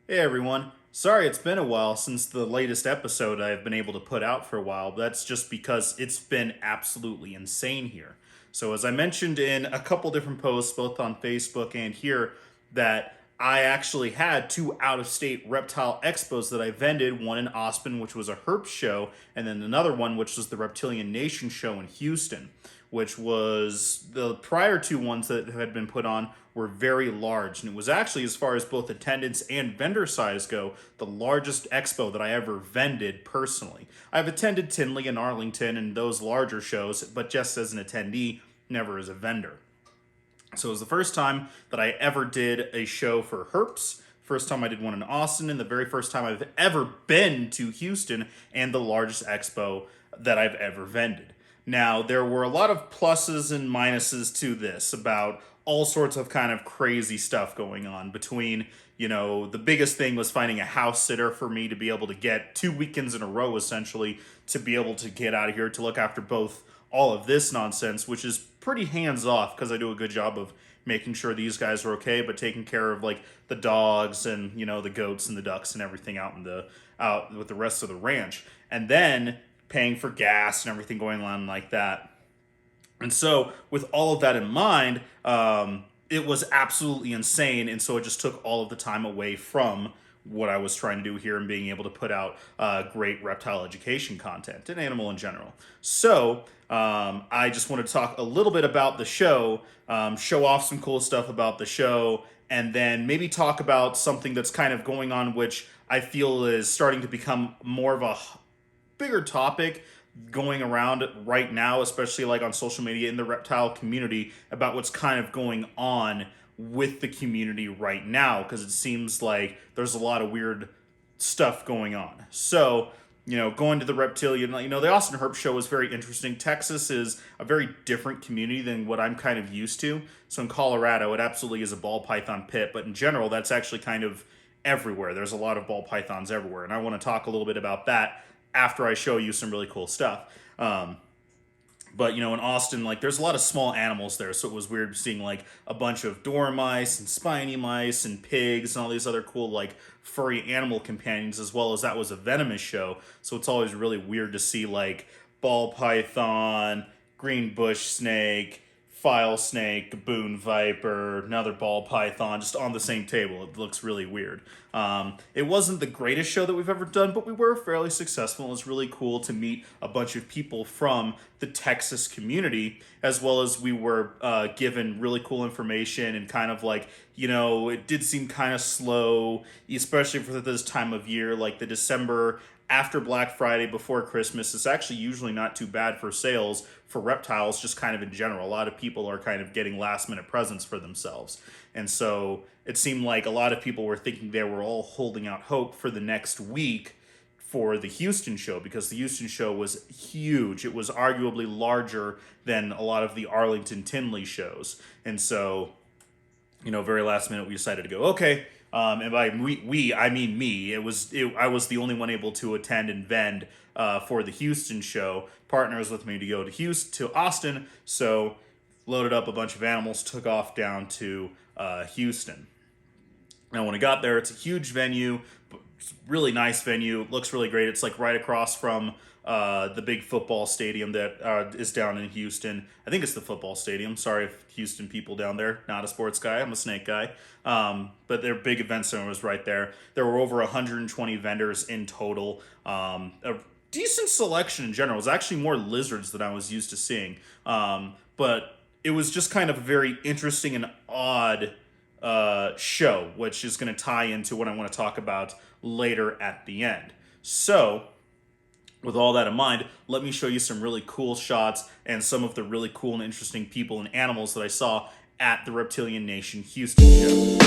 Hey everyone. Sorry it's been a while since the latest episode I've been able to put out for a while. That's just because it's been absolutely insane here. So, as I mentioned in a couple different posts, both on Facebook and here, that I actually had two out of state reptile expos that I vended, one in Aspen, which was a herp show, and then another one, which was the Reptilian Nation show in Houston, which was the prior two ones that had been put on were very large. And it was actually, as far as both attendance and vendor size go, the largest expo that I ever vended personally. I've attended Tinley and Arlington and those larger shows, but just as an attendee, never as a vendor. So it was the first time that I ever did a show for herps. First time I did one in Austin, and the very first time I've ever been to Houston, and the largest expo that I've ever vended. Now, there were a lot of pluses and minuses to this about all sorts of kind of crazy stuff going on between, the biggest thing was finding a house sitter for me to be able to get 2 weekends in a row, essentially, to be able to get out of here to look after both all of this nonsense, which is pretty hands off because I do a good job of making sure these guys are okay, but taking care of like the dogs and the goats and the ducks and everything out with the rest of the ranch, and then paying for gas and everything going on like that. And so, with all of that in mind, it was absolutely insane. And so, it just took all of the time away from what I was trying to do here and being able to put out great reptile education content and animal in general. So, I just wanted to talk a little bit about the show, show off some cool stuff about the show, and then maybe talk about something that's kind of going on, which I feel is starting to become more of a bigger topic going around right now, especially like on social media in the reptile community, about what's kind of going on with the community right now, because it seems like there's a lot of weird stuff going on. So, going to the reptilian, the Austin Herp Show was very interesting. Texas is a very different community than what I'm kind of used to. So in Colorado, it absolutely is a ball python pit, but in general, that's actually kind of everywhere. There's a lot of ball pythons everywhere, and I want to talk a little bit about that after I show you some really cool stuff. But in Austin, like there's a lot of small animals there, so it was weird seeing like a bunch of dormice and spiny mice and pigs and all these other cool like furry animal companions, as well as that was a venomous show. So it's always really weird to see like ball python, green bush snake, file snake, baboon viper, another ball python, just on the same table. It looks really weird. It wasn't the greatest show that we've ever done, but we were fairly successful. It was really cool to meet a bunch of people from the Texas community, as well as we were given really cool information and kind of like, it did seem kind of slow, especially for this time of year, like the December after Black Friday, before Christmas. Is actually usually not too bad for sales for reptiles, just kind of in general. A lot of people are kind of getting last minute presents for themselves. And so it seemed like a lot of people were thinking they were all holding out hope for the next week for the Houston show, because the Houston show was huge. It was arguably larger than a lot of the Arlington Tinley shows. And so, very last minute, we decided to go, okay. And by we, I mean me. I was the only one able to attend and vend for the Houston show. Partners with me to go to Austin. So loaded up a bunch of animals, took off down to Houston. Now when I got there, it's a huge venue, really nice venue. Looks really great. It's like right across from the big football stadium that is down in Houston. I think it's the football stadium. Sorry if Houston people down there. Not a sports guy. I'm a snake guy. But their big event center was right there. There were over 120 vendors in total. A decent selection in general. It was actually more lizards than I was used to seeing. But it was just kind of a very interesting and odd show, which is going to tie into what I want to talk about later at the end. So, with all that in mind, let me show you some really cool shots and some of the really cool and interesting people and animals that I saw at the Reptilian Nation Houston show.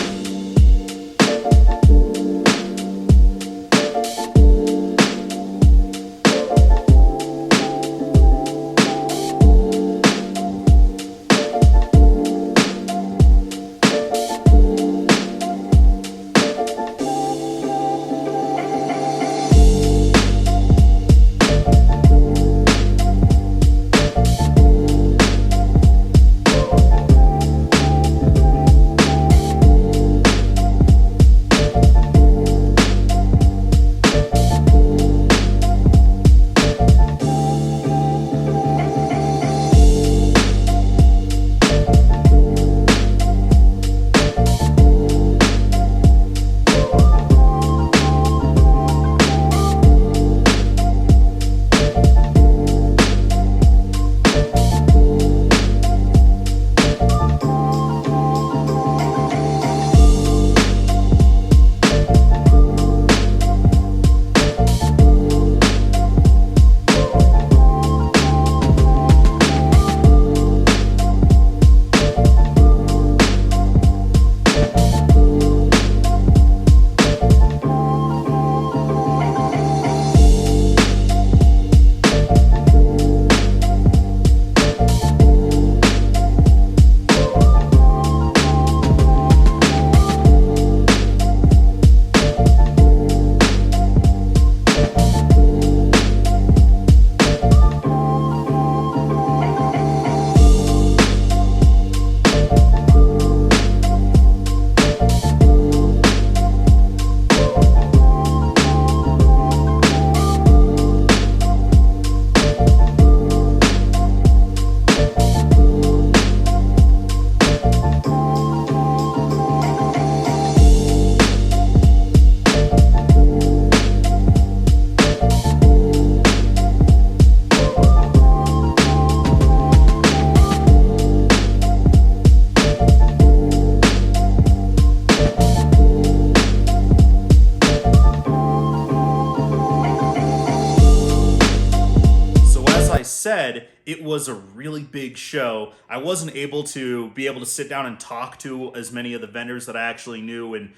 said, it was a really big show. I wasn't able to sit down and talk to as many of the vendors that I actually knew and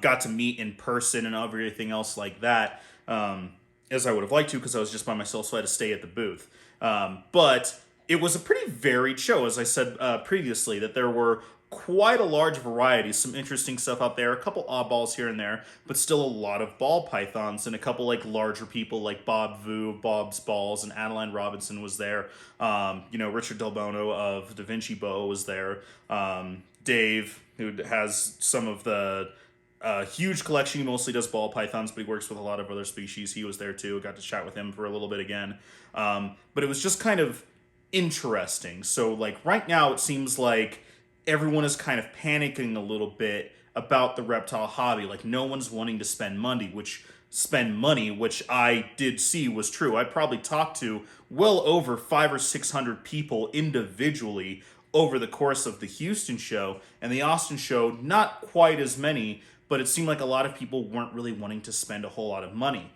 got to meet in person and everything else like that, as I would have liked to, because I was just by myself, so I had to stay at the booth. But it was a pretty varied show, as I said previously, that there were quite a large variety, some interesting stuff out there, a couple oddballs here and there, but still a lot of ball pythons, and a couple like larger people like Bob Vu, Bob's Balls, and Adeline Robinson was there. Richard Del Bono of Da Vinci Bow was there. Dave, who has some of the huge collection. He mostly does ball pythons, but he works with a lot of other species. He was there too. I got to chat with him for a little bit again. But it was just kind of interesting. So like right now, it seems like everyone is kind of panicking a little bit about the reptile hobby. Like no one's wanting to spend money, which I did see was true. I probably talked to well over 500 or 600 people individually over the course of the Houston show, and the Austin show, not quite as many, but it seemed like a lot of people weren't really wanting to spend a whole lot of money,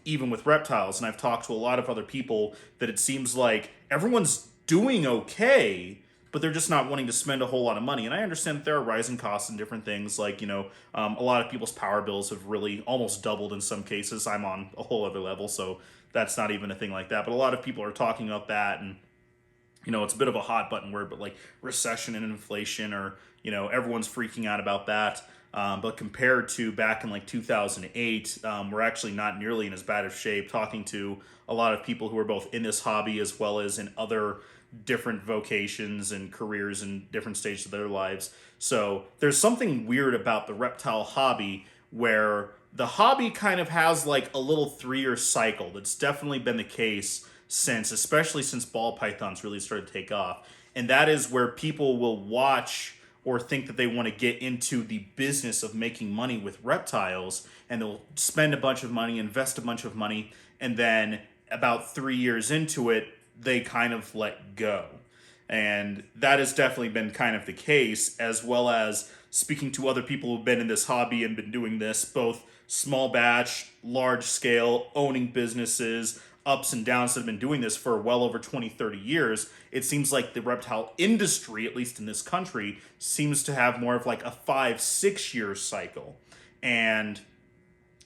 even with reptiles. And I've talked to a lot of other people that it seems like everyone's doing okay, but they're just not wanting to spend a whole lot of money. And I understand that there are rising costs and different things, like, a lot of people's power bills have really almost doubled in some cases. I'm on a whole other level, so that's not even a thing like that. But a lot of people are talking about that, and it's a bit of a hot button word, but like recession and inflation, or, everyone's freaking out about that. But compared to back in like 2008, we're actually not nearly in as bad of shape. Talking to a lot of people who are both in this hobby as well as in other different vocations and careers in different stages of their lives. So there's something weird about the reptile hobby, where the hobby kind of has like a little 3-year cycle. That's definitely been the case especially since ball pythons really started to take off. And that is where people will watch or think that they want to get into the business of making money with reptiles, and they'll spend a bunch of money, invest a bunch of money, and then about 3 years into it, they kind of let go. And that has definitely been kind of the case, as well as speaking to other people who've been in this hobby and been doing this, both small batch, large scale, owning businesses, ups and downs, that have been doing this for well over 20, 30 years. It seems like the reptile industry, at least in this country, seems to have more of like a 5-6 year cycle. And,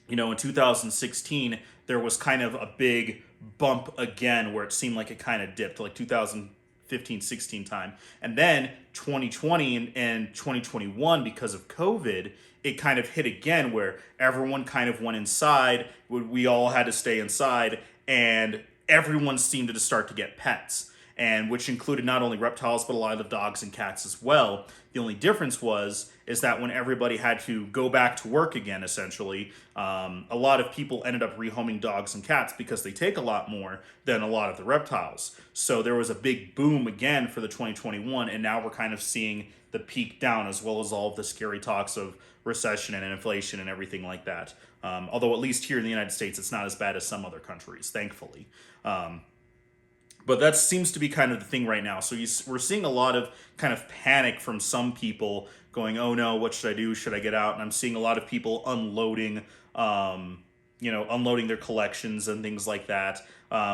in 2016, there was kind of a big bump again where it seemed like it kind of dipped, like 2015-16 time. And then 2020 and 2021, because of COVID, it kind of hit again where everyone kind of went inside. We all had to stay inside, and everyone seemed to start to get pets, and which included not only reptiles, but a lot of dogs and cats as well. The only difference is that when everybody had to go back to work again, essentially, a lot of people ended up rehoming dogs and cats because they take a lot more than a lot of the reptiles. So there was a big boom again for the 2021, and now we're kind of seeing the peak down, as well as all of the scary talks of recession and inflation and everything like that. Although at least here in the United States, it's not as bad as some other countries, thankfully. But that seems to be kind of the thing right now. So we're seeing a lot of kind of panic from some people going, oh no, what should I do? Should I get out? And I'm seeing a lot of people unloading their collections and things like that,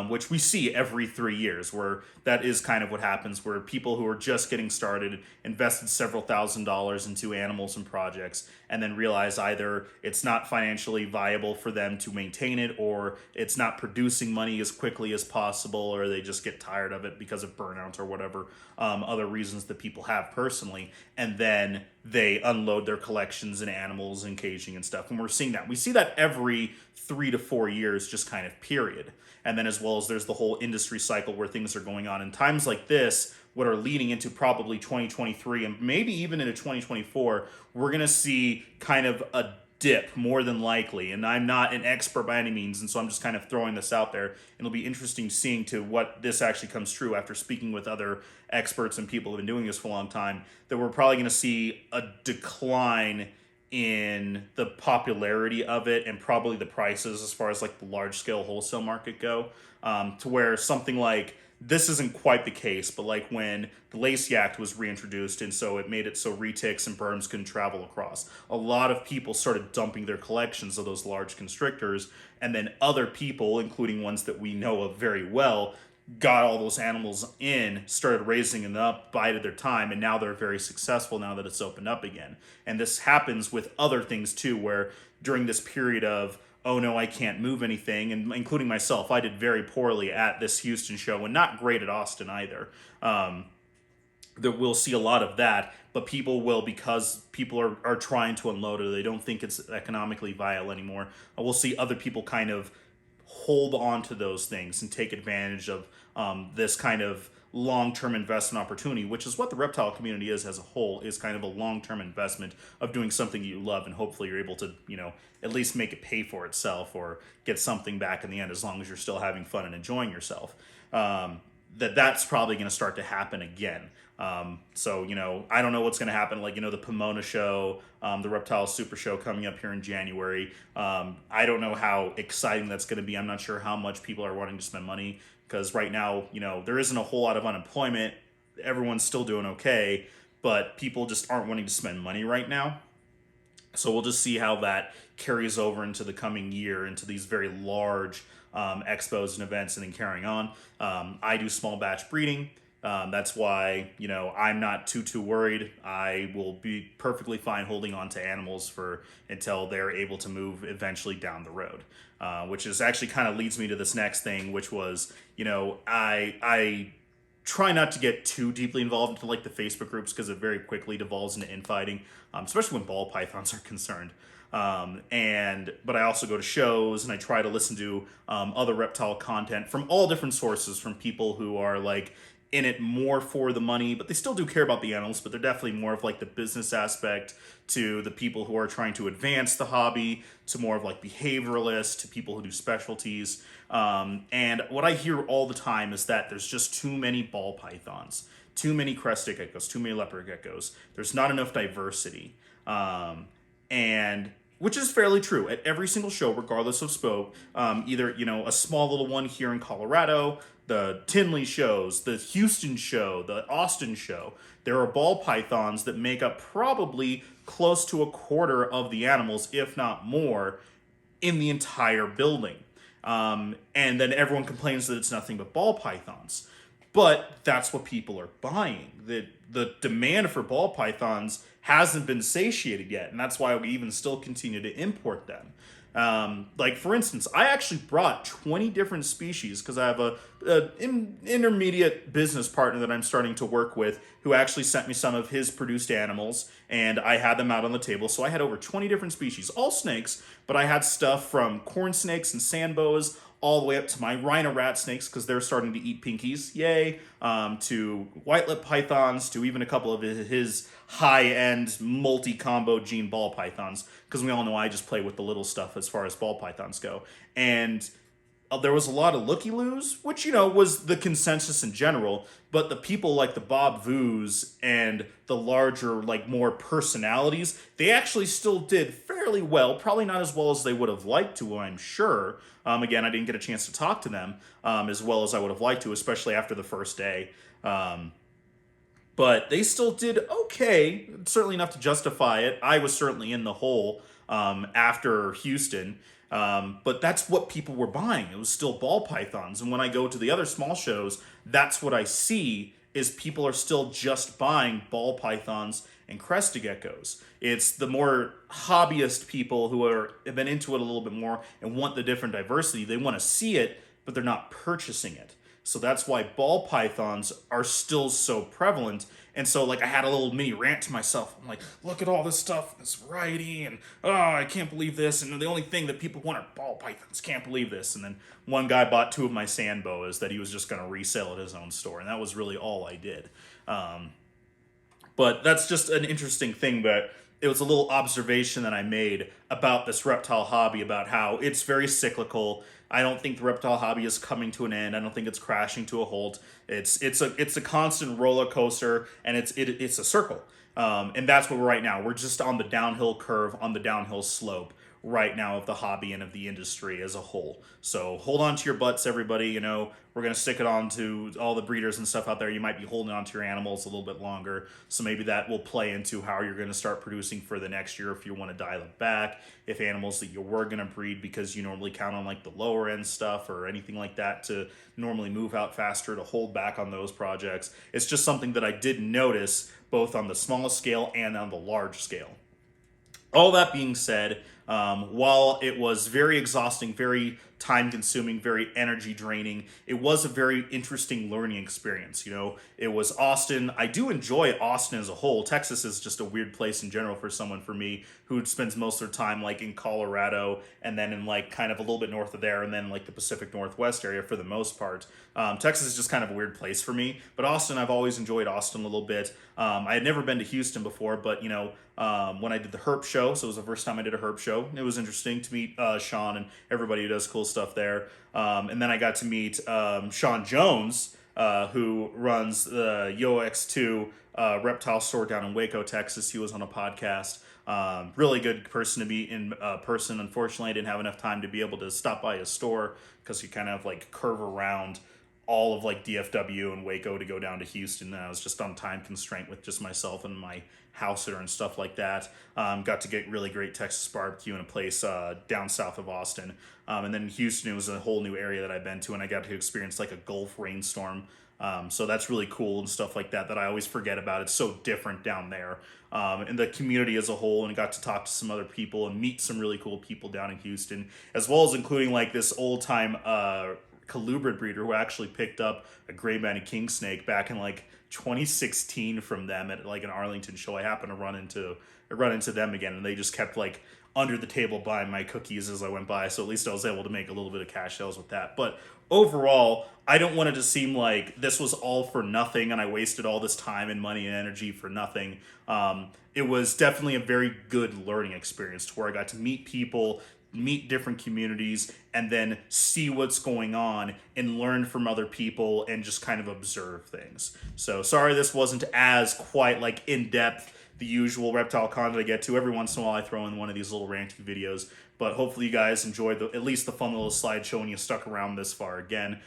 which we see every 3 years, where that is kind of what happens, where people who are just getting started invested several $1,000s into animals and projects, and then realize either it's not financially viable for them to maintain it, or it's not producing money as quickly as possible, or they just get tired of it because of burnout or whatever other reasons that people have personally, and then they unload their collections in animals and caging and stuff. And we're seeing that. We see that every 3 to 4 years, just kind of period. And then as well as there's the whole industry cycle where things are going on. In times like this, what are leading into probably 2023 and maybe even into 2024, we're going to see kind of a dip, more than likely. And I'm not an expert by any means, and so I'm just kind of throwing this out there. It'll be interesting seeing to what this actually comes true after speaking with other experts and people who have been doing this for a long time, that we're probably going to see a decline in the popularity of it, and probably the prices as far as like the large scale wholesale market go, to where something like this isn't quite the case, but like when the Lacey Act was reintroduced, and so it made it so retics and berms couldn't travel across, a lot of people started dumping their collections of those large constrictors, and then other people, including ones that we know of very well, got all those animals in, started raising them up, bided their time, and now they're very successful now that it's opened up again. And this happens with other things too, where during this period of, oh no, I can't move anything, and including myself, I did very poorly at this Houston show and not great at Austin either. That we'll see a lot of that, but people will, because people are trying to unload it, they don't think it's economically viable anymore. We'll see other people kind of hold on to those things and take advantage of this kind of long-term investment opportunity, which is what the reptile community is as a whole, is kind of a long-term investment of doing something you love, and hopefully you're able to, at least make it pay for itself or get something back in the end, as long as you're still having fun and enjoying yourself. That's probably going to start to happen again. So, I don't know what's going to happen. Like, the Pomona show, the Reptile Super Show coming up here in January. I don't know how exciting that's going to be. I'm not sure how much people are wanting to spend money, because right now, there isn't a whole lot of unemployment. Everyone's still doing okay, but people just aren't wanting to spend money right now. So we'll just see how that carries over into the coming year, into these very large expos and events, and then carrying on. I do small batch breeding. That's why, I'm not too worried. I will be perfectly fine holding on to animals until they're able to move eventually down the road. Which is actually kind of leads me to this next thing, which was, I try not to get too deeply involved into like the Facebook groups, because it very quickly devolves into infighting, especially when ball pythons are concerned. But I also go to shows, and I try to listen to other reptile content from all different sources, from people who are like in it more for the money, but they still do care about the animals, but they're definitely more of like the business aspect, to the people who are trying to advance the hobby, to more of like behavioralists, to people who do specialties. And what I hear all the time is that there's just too many ball pythons, too many crested geckos, too many leopard geckos. There's not enough diversity. And which is fairly true at every single show, regardless of scope. Either, a small little one here in Colorado, the Tinley shows, the Houston show, the Austin show, there are ball pythons that make up probably close to a quarter of the animals, if not more, in the entire building. And then everyone complains that it's nothing but ball pythons. But that's what people are buying. The demand for ball pythons hasn't been satiated yet, and that's why we even still continue to import them. Like, for instance, I actually brought 20 different species, because I have an intermediate business partner that I'm starting to work with, who actually sent me some of his produced animals, and I had them out on the table. So I had over 20 different species, all snakes, but I had stuff from corn snakes and sand boas, all the way up to my rhino rat snakes, because they're starting to eat pinkies, yay, to white lip pythons, to even a couple of his high-end multi-combo gene ball pythons, because we all know I just play with the little stuff as far as ball pythons go. And there was a lot of looky-loos, which, was the consensus in general, but the people like the Bob Voos and the larger, like, more personalities, they actually still did fairly well, probably not as well as they would have liked to, I'm sure. Again, I didn't get a chance to talk to them as well as I would have liked to, especially after the first day. But they still did okay, certainly enough to justify it. I was certainly in the hole after Houston. But that's what people were buying. It was still ball pythons. And when I go to the other small shows, that's what I see, is people are still just buying ball pythons and crested geckos. It's the more hobbyist people who have been into it a little bit more and want the different diversity. They want to see it, but they're not purchasing it. So that's why ball pythons are still so prevalent. And so, like, I had a little mini rant to myself. I'm like, look at all this stuff, this variety, and I can't believe this. And the only thing that people want are ball pythons. Can't believe this. And then one guy bought 2 of my sand boas that he was just going to resell at his own store. And that was really all I did. But that's just an interesting thing, but it was a little observation that I made about this reptile hobby, about how it's very cyclical. I don't think the reptile hobby is coming to an end. I don't think it's crashing to a halt. It's a constant roller coaster, and it's a circle. And that's where we're right now. We're just on the downhill curve, on the downhill slope. right now of the hobby and of the industry as a whole. So hold on to your butts, everybody. You know, we're going to stick it on to all the breeders and stuff out there. You might be holding on to your animals a little bit longer. So maybe that will play into how you're going to start producing for the next year if you want to dial it back. If animals that you were going to breed because you normally count on like the lower end stuff or anything like that to normally move out faster, to hold back on those projects. It's just something that I did notice both on the small scale and on the large scale. All that being said, while it was very exhausting, very time consuming, very energy draining, it was a very interesting learning experience. You know, it was Austin. I do enjoy Austin as a whole. Texas is just a weird place in general for someone, for me, who spends most of their time like in Colorado and then in like kind of a little bit north of there and then like the Pacific Northwest area for the most part. Texas is just kind of a weird place for me. But Austin, I've always enjoyed Austin a little bit. I had never been to Houston before, but you know, when I did the Herp show, so it was the first time I did a Herp show. It was interesting to meet Sean and everybody who does cool stuff there. And then I got to meet Sean Jones, who runs the YoX2 reptile store down in Waco, Texas. He was on a podcast. Really good person to meet in person. Unfortunately, I didn't have enough time to be able to stop by his store because you kind of like curve around all of like DFW and Waco to go down to Houston. And I was just on time constraint with just myself and my house sitter and stuff like that. Got to get really great Texas barbecue in a place down south of Austin. And then Houston, it was a whole new area that I've been to, and I got to experience like a Gulf rainstorm. So that's really cool and stuff like that I always forget about. It's so different down there. And the community as a whole, and got to talk to some other people and meet some really cool people down in Houston, as well as including like this old time colubrid breeder who actually picked up a gray banded king snake back in like 2016 from them at like an Arlington show. I happened to run into them again, and they just kept like under the table buying my cookies as I went by, so at least I was able to make a little bit of cash sales with that. But overall, I don't want it to seem like this was all for nothing and I wasted all this time and money and energy for nothing. It was definitely a very good learning experience to where I got to meet people, meet different communities, and then see what's going on and learn from other people and just kind of observe things. So sorry this wasn't as quite like in-depth the usual reptile content I get to. Every once in a while I throw in one of these little ranty videos, but hopefully you guys enjoyed at least the fun little slideshow and you stuck around this far. Again,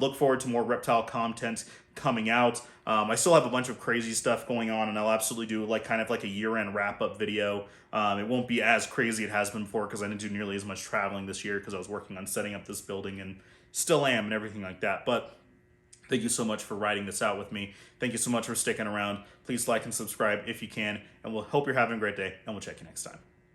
look forward to more reptile content coming out. I still have a bunch of crazy stuff going on, and I'll absolutely do like kind of like a year-end wrap-up video. It won't be as crazy as it has been before because I didn't do nearly as much traveling this year because I was working on setting up this building and still am and everything like that. But thank you so much for riding this out with me. Thank you so much for sticking around. Please like and subscribe if you can, and we'll hope you're having a great day, and we'll check you next time.